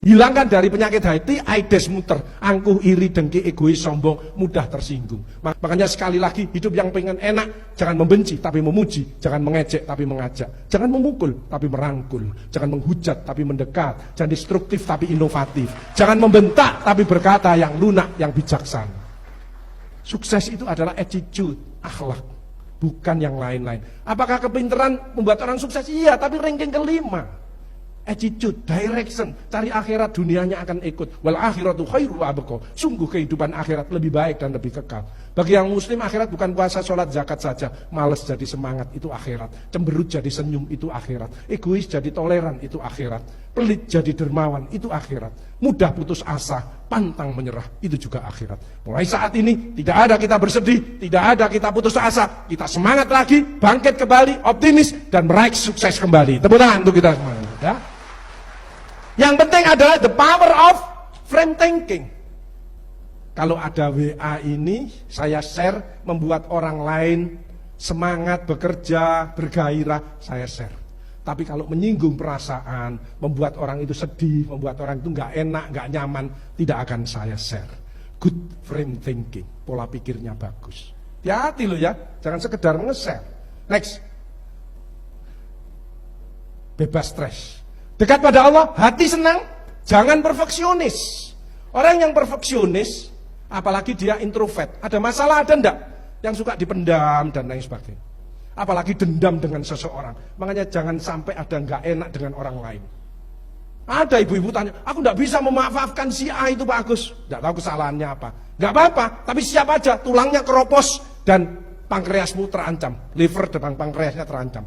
Hilangkan dari penyakit hati, aides muter, angkuh, iri, dengki, egois, sombong, mudah tersinggung. Makanya sekali lagi, hidup yang pengen enak, jangan membenci tapi memuji, jangan mengejek tapi mengajak, jangan memukul tapi merangkul, jangan menghujat tapi mendekat, jangan destruktif tapi inovatif, jangan membentak tapi berkata yang lunak, yang bijaksana. Sukses itu adalah attitude, akhlak, bukan yang lain-lain. Apakah kepintaran membuat orang sukses? Iya, tapi ranking kelima. Attitude, direction, cari akhirat, dunianya akan ikut. Wal akhiratu khairu wa abqa. Sungguh kehidupan akhirat lebih baik dan lebih kekal. Bagi yang muslim, akhirat bukan puasa, sholat, zakat saja. Males jadi semangat, itu akhirat. Cemberut jadi senyum, itu akhirat. Egois jadi toleran, itu akhirat. Pelit jadi dermawan, itu akhirat. Mudah putus asa, pantang menyerah, itu juga akhirat. Mulai saat ini tidak ada kita bersedih, tidak ada kita putus asa. Kita semangat lagi, bangkit kembali, optimis, dan meraih sukses kembali. Tepuk tangan untuk kita semua. Ya. Yang penting adalah the power of frame thinking. Kalau ada WA ini, saya share, membuat orang lain semangat bekerja, bergairah, saya share. Tapi kalau menyinggung perasaan, membuat orang itu sedih, membuat orang itu nggak enak, nggak nyaman, tidak akan saya share. Good frame thinking, pola pikirnya bagus. Hati-hati loh ya, jangan sekedar nge-share. Next, bebas stres. Dekat pada Allah, hati senang, jangan perfeksionis. Orang yang perfeksionis, apalagi dia introvert, ada masalah ada enggak? Yang suka dipendam dan lain sebagainya. Apalagi dendam dengan seseorang. Makanya jangan sampai ada enggak enak dengan orang lain. Ada ibu-ibu tanya, aku enggak bisa memaafkan si A itu Pak Agus. Enggak tahu kesalahannya apa. Enggak apa-apa, tapi siap aja, tulangnya keropos dan pankreasmu terancam. Liver dan pankreasnya terancam.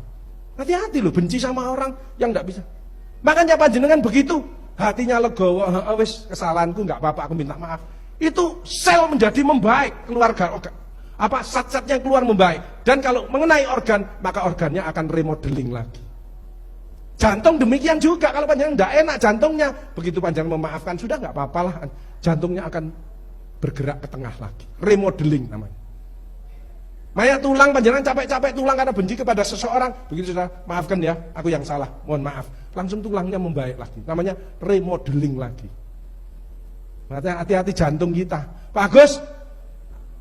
Hati-hati loh, benci sama orang yang enggak bisa. Makanya panjenengan begitu, hatinya legowo, wis kesalahanku enggak apa-apa, aku minta maaf. Itu sel menjadi membaik, keluarga zat-zatnya keluar membaik. Dan kalau mengenai organ, maka organnya akan remodeling lagi. Jantung demikian juga, kalau panjenengan enggak enak jantungnya, begitu panjenengan memaafkan sudah enggak apa-apa lah, jantungnya akan bergerak ke tengah lagi. Remodeling namanya. Maya tulang, panjenengan capek-capek tulang karena benci kepada seseorang, begitu sudah, maafkan ya, aku yang salah, mohon maaf. Langsung tulangnya membaik lagi, namanya remodeling lagi. Hati-hati jantung kita. Pak Agus,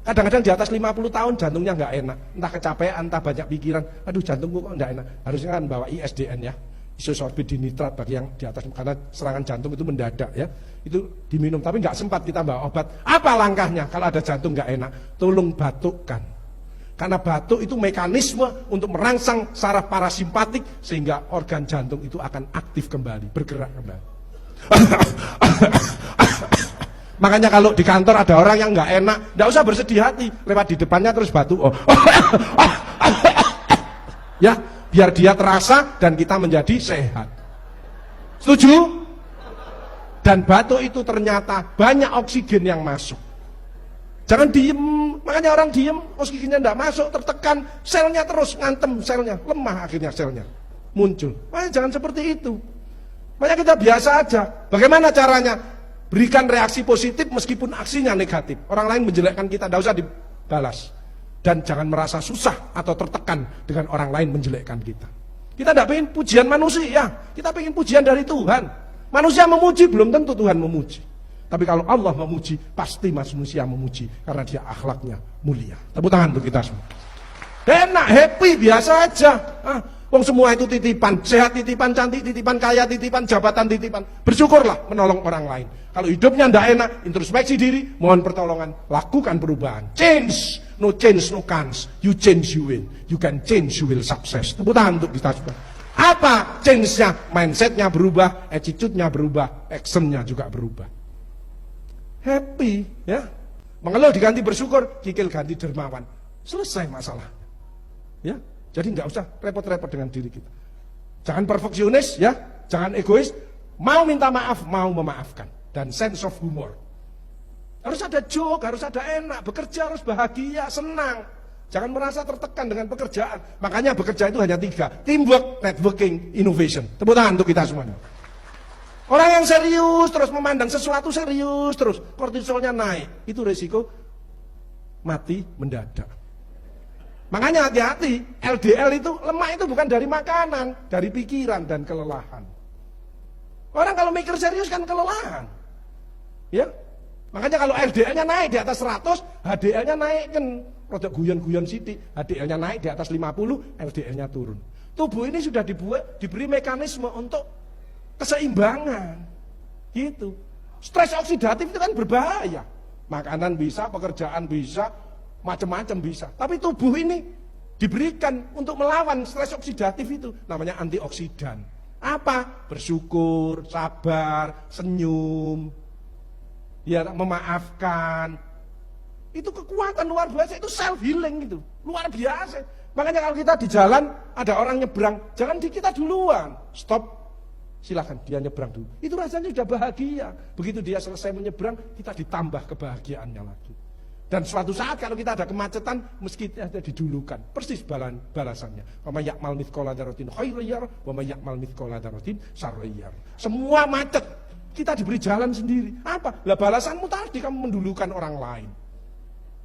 kadang-kadang di atas 50 tahun jantungnya nggak enak, entah kecapean, entah banyak pikiran, aduh jantungku kok nggak enak. Harusnya kan bawa ISDN ya, isosorbit dinitrat bagi yang di atas, karena serangan jantung itu mendadak ya, itu diminum, tapi nggak sempat kita bawa obat. Apa langkahnya kalau ada jantung nggak enak? Tolong batukkan. Karena batuk itu mekanisme untuk merangsang saraf parasimpatik sehingga organ jantung itu akan aktif kembali, bergerak kembali. Makanya kalau di kantor ada orang yang nggak enak, nggak usah bersedih hati, lewat di depannya terus batuk. Ya, biar dia terasa dan kita menjadi sehat. Setuju? Dan batuk itu ternyata banyak oksigen yang masuk. Jangan diem, makanya orang diem, oksigennya tidak masuk, tertekan, selnya terus ngantem, selnya lemah akhirnya selnya muncul. Makanya jangan seperti itu. Makanya kita biasa aja. Bagaimana caranya? Berikan reaksi positif meskipun aksinya negatif. Orang lain menjelekkan kita, tidak usah dibalas. Dan jangan merasa susah atau tertekan dengan orang lain menjelekkan kita. Kita tidak ingin pujian manusia, kita ingin pujian dari Tuhan. Manusia memuji, belum tentu Tuhan memuji. Tapi kalau Allah memuji, pasti manusia memuji. Karena dia akhlaknya mulia. Tepuk tangan untuk kita semua. Enak, happy, biasa aja. Wong semua itu titipan. Sehat titipan, cantik titipan, kaya titipan, jabatan titipan. Bersyukurlah menolong orang lain. Kalau hidupnya tidak enak, introspeksi diri, mohon pertolongan. Lakukan perubahan. Change. No change, no chance. You change, you win. You can change, you will success. Tepuk tangan untuk kita semua. Apa change-nya? Mindset-nya berubah, attitude-nya berubah, action-nya juga berubah. Happy, ya. Mengeluh diganti bersyukur, kikil ganti dermawan. Selesai masalah. Ya, jadi nggak usah repot-repot dengan diri kita. Jangan perfeksionis, ya. Jangan egois. Mau minta maaf, mau memaafkan. Dan sense of humor. Harus ada joke, harus ada enak. Bekerja harus bahagia, senang. Jangan merasa tertekan dengan pekerjaan. Makanya bekerja itu hanya 3. Teamwork, networking, innovation. Tepuk tangan untuk kita semuanya. Orang yang serius terus memandang sesuatu serius terus, kortisolnya naik, itu resiko mati mendadak. Makanya hati-hati, LDL itu, lemak itu bukan dari makanan, dari pikiran dan kelelahan. Orang kalau mikir serius kan kelelahan. Ya. Makanya kalau LDL-nya naik di atas 100, HDL-nya naik kan rada guyon-guyon sithik, HDL-nya naik di atas 50, LDL-nya turun. Tubuh ini sudah diberi mekanisme untuk keseimbangan. Gitu. Stres oksidatif itu kan berbahaya. Makanan bisa, pekerjaan bisa, macam-macam bisa. Tapi tubuh ini diberikan untuk melawan stres oksidatif itu. Namanya antioksidan. Apa? Bersyukur, sabar, senyum, ya, memaafkan. Itu kekuatan luar biasa, itu self healing gitu. Luar biasa. Makanya kalau kita di jalan ada orang nyebrang, jangan di kita duluan. Stop. Silahkan dia nyebrang dulu. Itu rasanya sudah bahagia. Begitu dia selesai menyebrang, kita ditambah kebahagiaannya lagi. Dan suatu saat kalau kita ada kemacetan, meski ada didulukan, persis balasannya. Wa may ya'mal mithqala dzarratin khairan yarah, wa may ya'mal mithqala dzarratin syarran yarah. Semua macet, kita diberi jalan sendiri. Apa? Lah balasanmu tadi kamu mendulukan orang lain.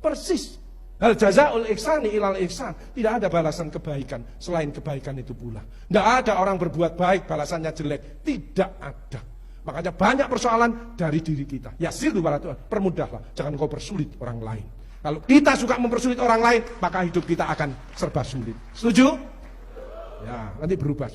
Persis. Hal jazaul ihsani ilal ihsan. Tidak ada balasan kebaikan selain kebaikan itu pula. Tidak ada orang berbuat baik balasannya jelek. Tidak ada. Makanya banyak persoalan dari diri kita. Yasir wala tu'asir, permudahlah, jangan kau persulit orang lain. Kalau kita suka mempersulit orang lain, maka hidup kita akan serba sulit. Setuju? Ya, nanti berubah.